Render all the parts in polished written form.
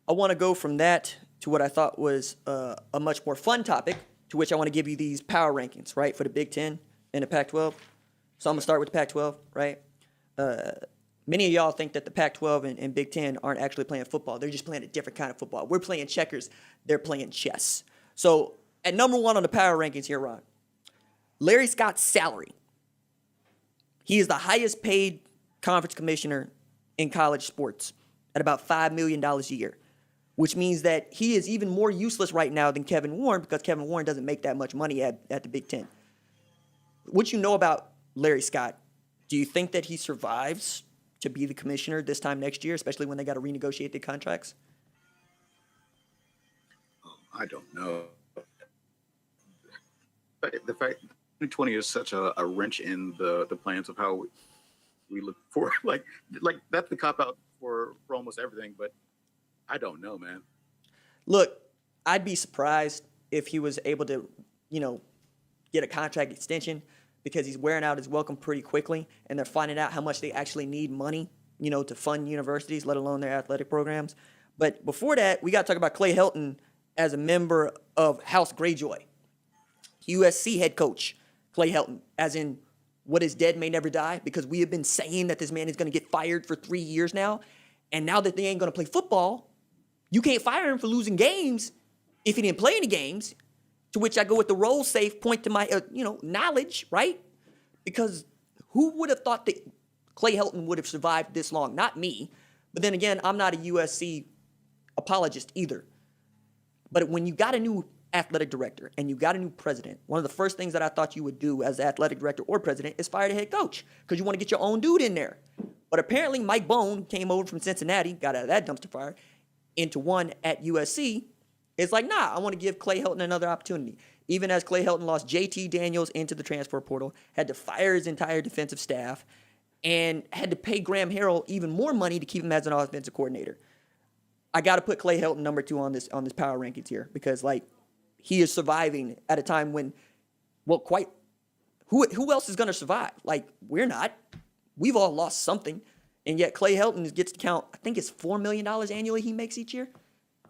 I want to go from that to what I thought was a much more fun topic, to which I want to give you these power rankings, right, for the Big Ten and the Pac-12. So I'm going to start with the Pac-12, right? Many of y'all think that the Pac-12 and Big Ten aren't actually playing football. They're just playing a different kind of football. We're playing checkers. They're playing chess. So at number one on the power rankings here, Ron, Larry Scott's salary. He is the highest paid conference commissioner in college sports at about $5 million a year, which means that he is even more useless right now than Kevin Warren, because Kevin Warren doesn't make that much money at the Big Ten. What you know about Larry Scott, do you think that he survives to be the commissioner this time next year, especially when they got to renegotiate the contracts? I don't know. But the fact 2020 is such a wrench in the plans of how we look for like that's the cop out for almost everything. But I don't know, man. Look, I'd be surprised if he was able to, get a contract extension, because he's wearing out his welcome pretty quickly, and they're finding out how much they actually need money, to fund universities, let alone their athletic programs. But before that, we got to talk about Clay Helton as a member of House Greyjoy. USC head coach Clay Helton, as in what is dead may never die, because we have been saying that this man is going to get fired for 3 years now. And now that they ain't going to play football, you can't fire him for losing games if he didn't play any games, to which I go with the roll safe point to my, knowledge, right? Because who would have thought that Clay Helton would have survived this long? Not me. But then again, I'm not a USC apologist either. But when you got a new athletic director and you got a new president, one of the first things that I thought you would do as the athletic director or president is fire the head coach, because you want to get your own dude in there. But apparently Mike Bone came over from Cincinnati, got out of that dumpster fire, into one at USC. It's like, nah, I want to give Clay Helton another opportunity. Even as Clay Helton lost JT Daniels into the transfer portal, had to fire his entire defensive staff, and had to pay Graham Harrell even more money to keep him as an offensive coordinator. I got to put Clay Helton number 2 on this power rankings here, because he is surviving at a time when, who else is going to survive? We're not. We've all lost something, and yet Clay Helton gets to count, I think it's $4 million annually he makes each year.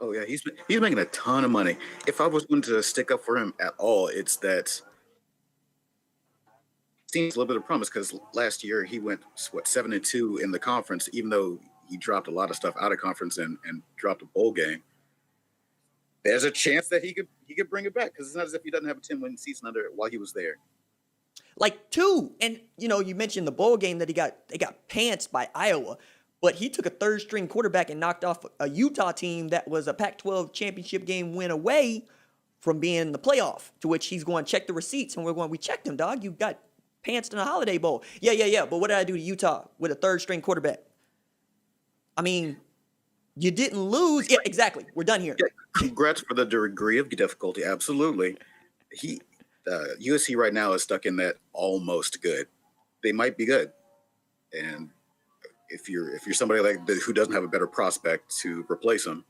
Oh yeah, he's making a ton of money. If I was going to stick up for him at all, it's that seems a little bit of promise, because last year he went 7-2 in the conference, even though he dropped a lot of stuff out of conference and dropped a bowl game. There's a chance that he could bring it back, because it's not as if he doesn't have a 10-win season under while he was there. 2, and you mentioned the bowl game that they got pantsed by Iowa. But he took a third-string quarterback and knocked off a Utah team that was a Pac-12 championship game win away from being in the playoff, to which he's going, check the receipts. And we're going, we checked him, dog. You got pantsed in a Holiday Bowl. Yeah. But what did I do to Utah with a third-string quarterback? I mean, you didn't lose. Yeah, exactly. We're done here. Yeah, congrats for the degree of difficulty. Absolutely. USC right now is stuck in that almost good. They might be good. And if you're somebody who doesn't have a better prospect to replace him,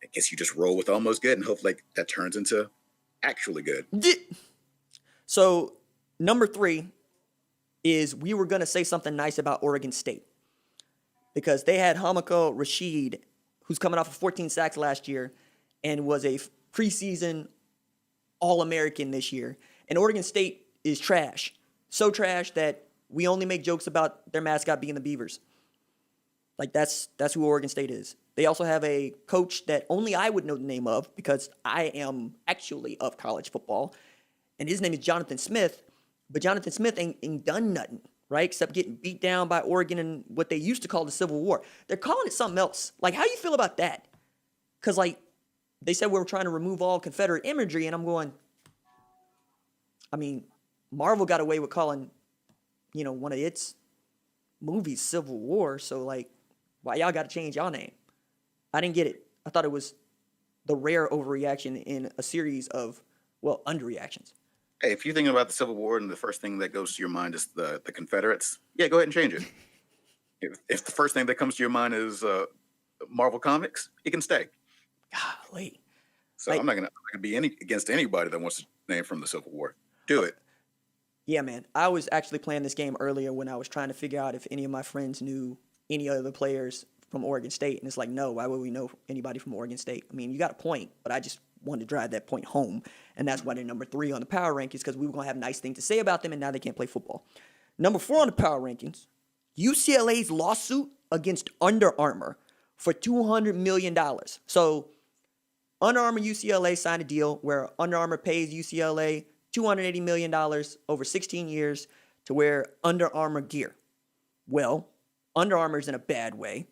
I guess you just roll with almost good and hope that turns into actually good. So number 3 is, we were going to say something nice about Oregon State, because they had Hamako Rashid, who's coming off of 14 sacks last year and was a preseason All-American this year. And Oregon State is trash. So trash that we only make jokes about their mascot being the Beavers. That's who Oregon State is. They also have a coach that only I would know the name of, because I am actually of college football, and his name is Jonathan Smith. But Jonathan Smith ain't done nothing, right, except getting beat down by Oregon in what they used to call the Civil War. They're calling it something else. How you feel about that? Because, they said we were trying to remove all Confederate imagery, and I'm going, Marvel got away with calling one of its movies Civil War, so why y'all got to change y'all name? I didn't get it. I thought it was the rare overreaction in a series of, underreactions. Hey, if you're thinking about the Civil War and the first thing that goes to your mind is the Confederates, yeah, go ahead and change it. if the first thing that comes to your mind is Marvel Comics, it can stay. Golly. So I'm not gonna be against anybody that wants to name from the Civil War. Do it. Yeah, man. I was actually playing this game earlier when I was trying to figure out if any of my friends knew any other players from Oregon State. And it's like, no, why would we know anybody from Oregon State? I mean, you got a point, but I just wanted to drive that point home. And that's why they're number 3 on the power rankings, because we were going to have nice things to say about them, and now they can't play football. Number 4 on the power rankings, UCLA's lawsuit against Under Armour for $200 million. So Under Armour UCLA signed a deal where Under Armour pays UCLA $280 million over 16 years to wear Under Armour gear. Well, Under Armour's in a bad way,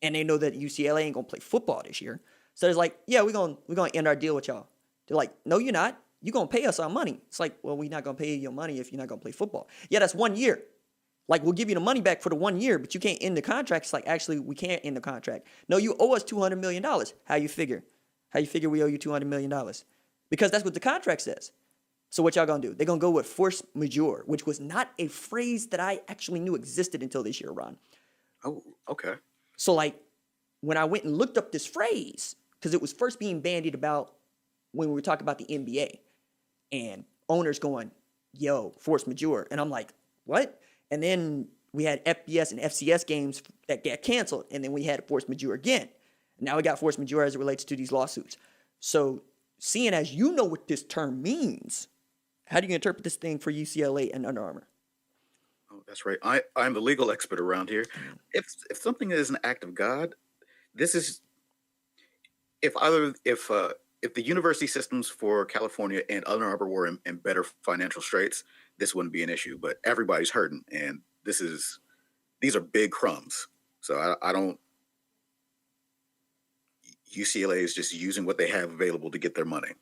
and they know that UCLA ain't going to play football this year. So it's like, yeah, we're gonna end our deal with y'all. They're like, no, you're not. You're going to pay us our money. It's like, well, we're not going to pay you your money if you're not going to play football. Yeah, that's 1 year. Like, we'll give you the money back for the 1 year, but you can't end the contract. It's like, actually, we can't end the contract. No, you owe us $200 million. How you figure? How you figure we owe you $200 million? Because that's what the contract says. So what y'all going to do? They're going to go with force majeure, which was not a phrase that I actually knew existed until this year, Ron. Oh, okay. So, like, when I went and looked up this phrase, because it was first being bandied about when we were talking about the NBA, and owners going, yo, force majeure. And I'm like, what? And then we had FBS and FCS games that got canceled, and then we had force majeure again. And now we got force majeure as it relates to these lawsuits. So, seeing as you know what this term means, how do you interpret this thing for UCLA and Under Armour? Oh, that's right. I'm the legal expert around here. If something is an act of God, this is if the university systems for California and Under Armour were in better financial straits, this wouldn't be an issue. But everybody's hurting, and these are big crumbs. So I don't. UCLA is just using what they have available to get their money.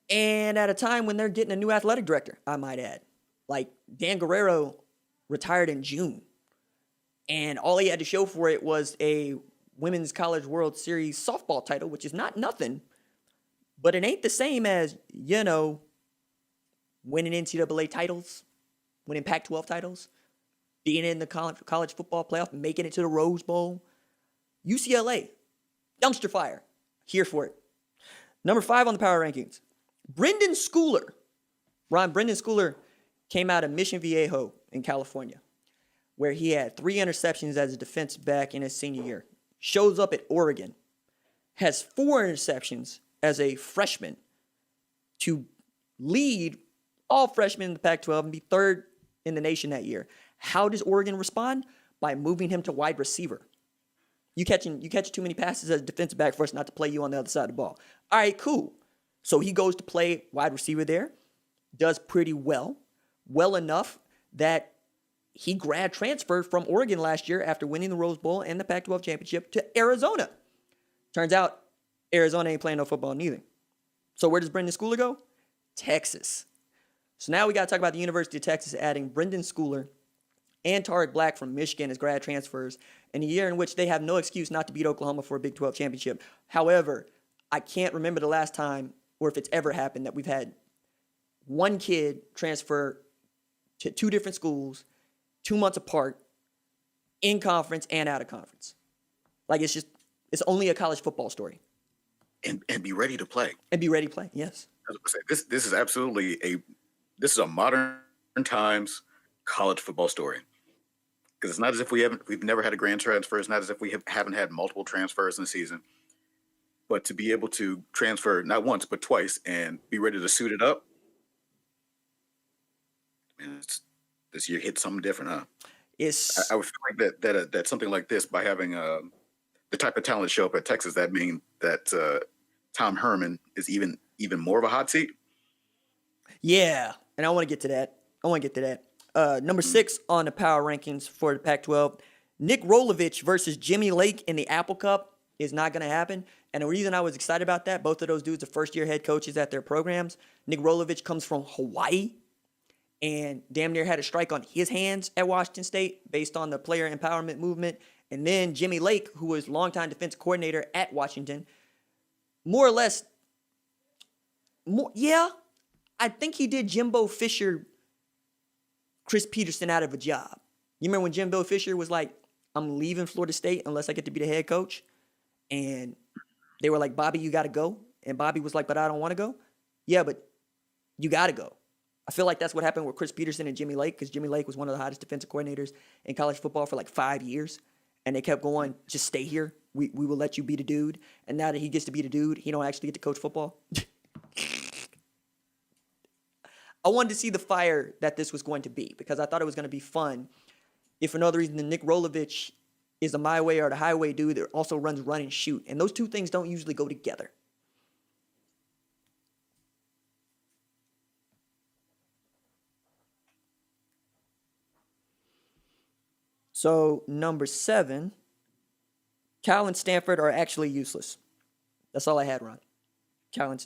And at a time when they're getting a new athletic director, I might add. Like, Dan Guerrero retired in June, and all he had to show for it was a Women's College World Series softball title, which is not nothing, but it ain't the same as, winning NCAA titles, winning Pac-12 titles, being in the college football playoff, making it to the Rose Bowl. UCLA, dumpster fire, here for it. Number 5 on the power rankings, Brendan Schooler. Brendan Schooler came out of Mission Viejo in California, where he had 3 interceptions as a defensive back in his senior year. Shows up at Oregon, has 4 interceptions as a freshman to lead all freshmen in the Pac-12 and be 3rd in the nation that year. How does Oregon respond? By moving him to wide receiver. You catch too many passes as a defensive back for us not to play you on the other side of the ball. All right, cool. So he goes to play wide receiver there, does pretty well enough that he grad transferred from Oregon last year after winning the Rose Bowl and the Pac-12 championship to Arizona. Turns out Arizona ain't playing no football neither. So where does Brendan Schooler go? Texas. So now we got to talk about the University of Texas adding Brendan Schooler and Tariq Black from Michigan as grad transfers in a year in which they have no excuse not to beat Oklahoma for a Big 12 championship. However, I can't remember the last time or if it's ever happened that we've had one kid transfer to 2 different schools 2 months apart, in conference and out of conference. Like, it's only a college football story. And be ready to play. And be ready to play, yes. This is absolutely a modern times college football story. Because it's not as if we've never had a grand transfer. It's not as if we haven't had multiple transfers in the season. But to be able to transfer not once but twice and be ready to suit it up, man, this year hit something different, huh? I would feel like that something like this, by having the type of talent show up at Texas, that mean that Tom Herman is even more of a hot seat. Yeah, and I want to get to that. Number 6 on the power rankings for the Pac-12, Nick Rolovich versus Jimmy Lake in the Apple Cup is not going to happen. And the reason I was excited about that, both of those dudes are first-year head coaches at their programs. Nick Rolovich comes from Hawaii and damn near had a strike on his hands at Washington State based on the player empowerment movement. And then Jimmy Lake, who was longtime defense coordinator at Washington, I think he did Jimbo Fisher, Chris Peterson out of a job. You remember when Jimbo Fisher was like, I'm leaving Florida State unless I get to be the head coach? And they were like, Bobby, you got to go. And Bobby was like, but I don't want to go. Yeah, but you got to go. I feel like that's what happened with Chris Peterson and Jimmy Lake, because Jimmy Lake was one of the hottest defensive coordinators in college football for like 5 years. and they kept going, just stay here. We will let you be the dude. And now that he gets to be the dude, he don't actually get to coach football. I wanted to see the fire that this was going to be because I thought it was going to be fun. If for no other reason than Nick Rolovich is a my way or the highway dude that also runs run and shoot. And those two things don't usually go together. So, number 7, Cal and Stanford are actually useless. That's all I had, Ron. Cal and,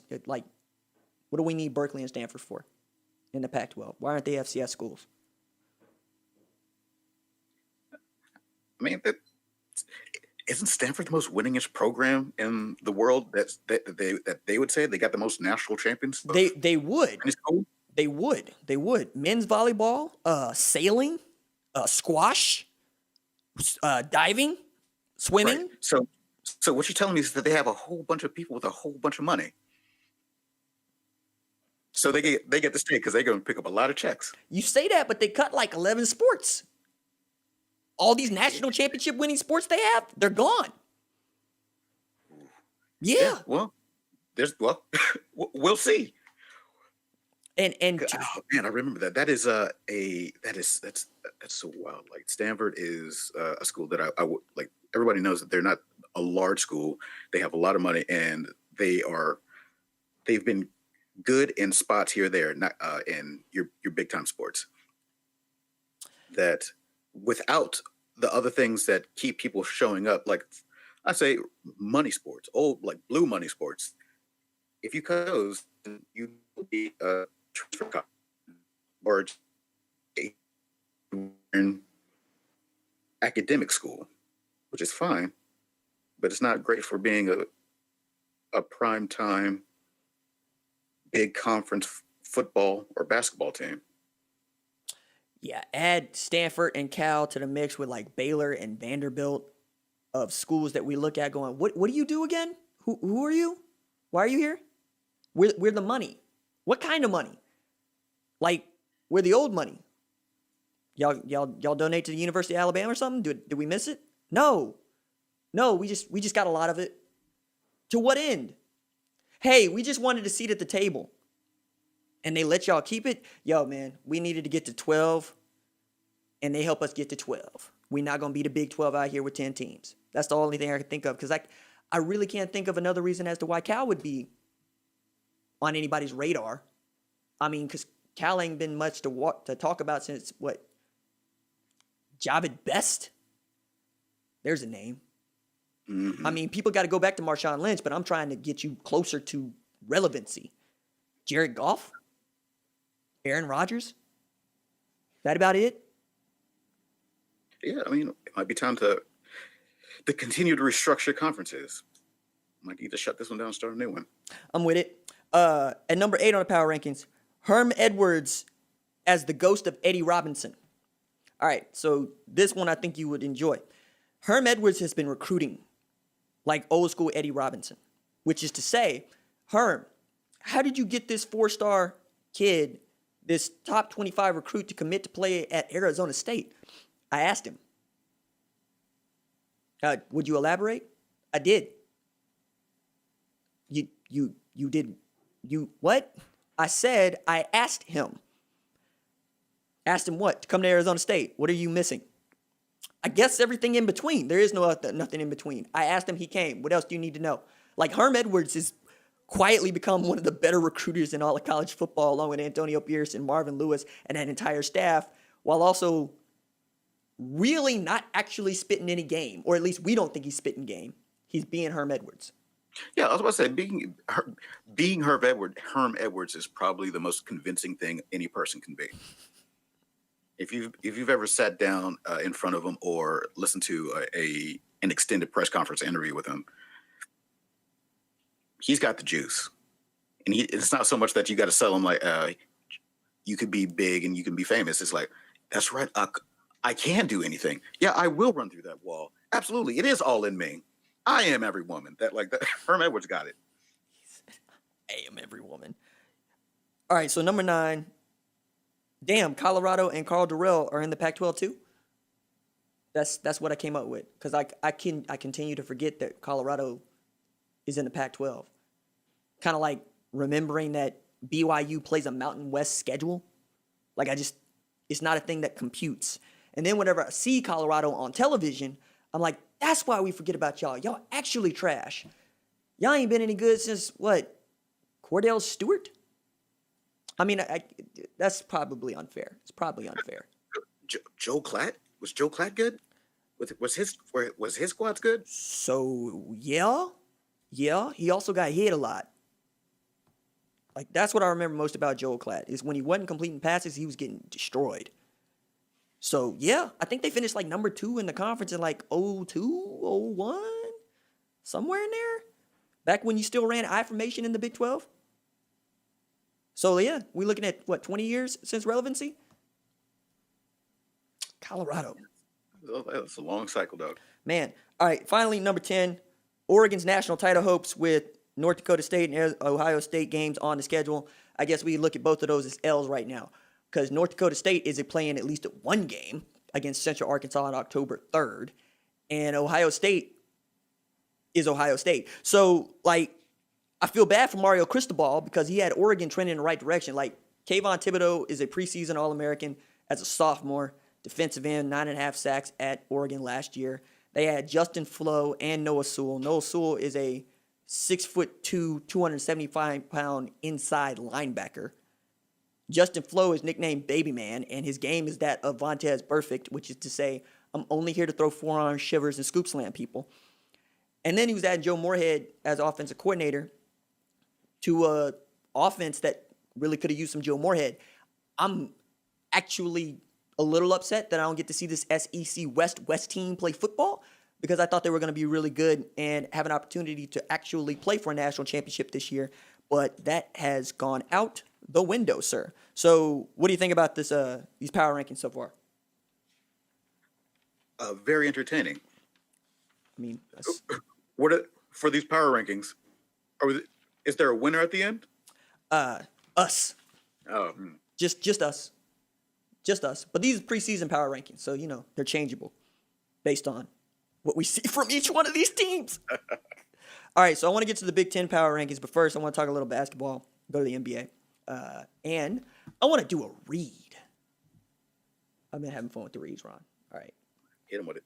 what do we need Berkeley and Stanford for in the Pac-12? Why aren't they FCS schools? I mean, isn't Stanford the most winningest program in the world? That they would say they got the most national champions. They would. They would. Men's volleyball, sailing, squash, diving, swimming. Right. So what you're telling me is that they have a whole bunch of people with a whole bunch of money. So they get to stay because they're going to pick up a lot of checks. You say that, but they cut like 11 sports. All these national championship winning sports they have, they're gone. Yeah. Well, we'll see. And oh man, I remember that. That's so wild. Like Stanford is a school that I would like. Everybody knows that they're not a large school. They have a lot of money, and they've been good in spots here or there, not in your big time sports. That without the other things that keep people showing up, like I say, money sports, like blue money sports. If you cut those, you will be a transfer cop or in academic school, which is fine, but it's not great for being a prime time big conference football or basketball team. Yeah, add Stanford and Cal to the mix with like Baylor and Vanderbilt of schools that we look at going, what do you do again? Who are you? Why are you here? We're the money. What kind of money? Like, we're the old money. Y'all donate to the University of Alabama or something? Did we miss it? No, we just got a lot of it. To what end? Hey, we just wanted a seat at the table. And they let y'all keep it? Yo, man, we needed to get to 12, and they help us get to 12. We're not going to be the Big 12 out here with 10 teams. That's the only thing I can think of, because I really can't think of another reason as to why Cal would be on anybody's radar. I mean, because Cal ain't been much to talk about since, what, Javid Best? There's a name. Mm-hmm. I mean, people got to go back to Marshawn Lynch, but I'm trying to get you closer to relevancy. Jared Goff? Aaron Rodgers? That about it? Yeah, I mean, it might be time to continue to restructure conferences. Might need to shut this one down and start a new one. I'm with it. At number 8 on the power rankings, Herm Edwards as the ghost of Eddie Robinson. All right, so this one I think you would enjoy. Herm Edwards has been recruiting like old school Eddie Robinson, which is to say, Herm, how did you get this 4-star kid, this top 25 recruit, to commit to play at Arizona State? I asked him. Would you elaborate? I did. You did. You what? I said I asked him. Asked him what? To come to Arizona State. What are you missing? I guess everything in between. There is nothing in between. I asked him, he came. What else do you need to know? Like, Herm Edwards has quietly become one of the better recruiters in all of college football, along with Antonio Pierce and Marvin Lewis and that entire staff, while also really not actually spitting any game, or at least we don't think he's spitting game. He's being Herm Edwards. Yeah, I was about to say, being Herm Edwards is probably the most convincing thing any person can be. If you've ever sat down in front of him or listened to an extended press conference interview with him, he's got the juice. And it's not so much that you got to sell him like you could be big and you can be famous. It's like, that's right, I can do anything. Yeah, I will run through that wall. Absolutely, it is all in me. I am every woman. That Herm Edwards got it. I am every woman. All right, so number 9. Damn, Colorado and Carl Durrell are in the Pac-12 too? That's what I came up with because I continue to forget that Colorado is in the Pac-12. Kind of like remembering that BYU plays a Mountain West schedule. Like it's not a thing that computes. And then whenever I see Colorado on television, I'm like, that's why we forget about y'all. Y'all actually trash. Y'all ain't been any good since what? Cordell Stewart? I mean, that's probably unfair. It's probably unfair. Joe Klatt? Was Joe Klatt good? Was his squads good? So yeah. He also got hit a lot. Like that's what I remember most about Joel Klatt is when he wasn't completing passes, he was getting destroyed. So yeah, I think they finished like number 2 in the conference in like 02, 01, somewhere in there. Back when you still ran I formation in the Big 12. So yeah, we're looking at what 20 years since relevancy. Colorado. That's a long cycle, dog. Man. All right, finally, number 10, Oregon's national title hopes with North Dakota State and Ohio State games on the schedule. I guess we look at both of those as L's right now because North Dakota State is playing at least one game against Central Arkansas on October 3rd, and Ohio State is Ohio State. So, like, I feel bad for Mario Cristobal because he had Oregon trending in the right direction. Like, Kayvon Thibodeau is a preseason All-American as a sophomore, defensive end, 9.5 sacks at Oregon last year. They had Justin Flo and Noah Sewell. Noah Sewell is a 6'2", 275-pound inside linebacker. Justin Flo is nicknamed Baby Man, and his game is that of Vontez Burfict, which is to say, I'm only here to throw forearm shivers and scoop slam people. And then he was adding Joe Moorhead as offensive coordinator to a offense that really could have used some Joe Moorhead. I'm actually a little upset that I don't get to see this SEC West team play football because I thought they were going to be really good and have an opportunity to actually play for a national championship this year. But that has gone out the window, sir. So what do you think about this? These power rankings so far? Very entertaining. I mean, for these power rankings, is there a winner at the end? Us. Oh, Just us. Just us. But these are preseason power rankings, so, they're changeable based on what we see from each one of these teams. All right, so I want to get to the Big Ten power rankings, but first I want to talk a little basketball, go to the NBA, and I want to do a read. I've been having fun with the reads, Ron. All right. Hit him with it.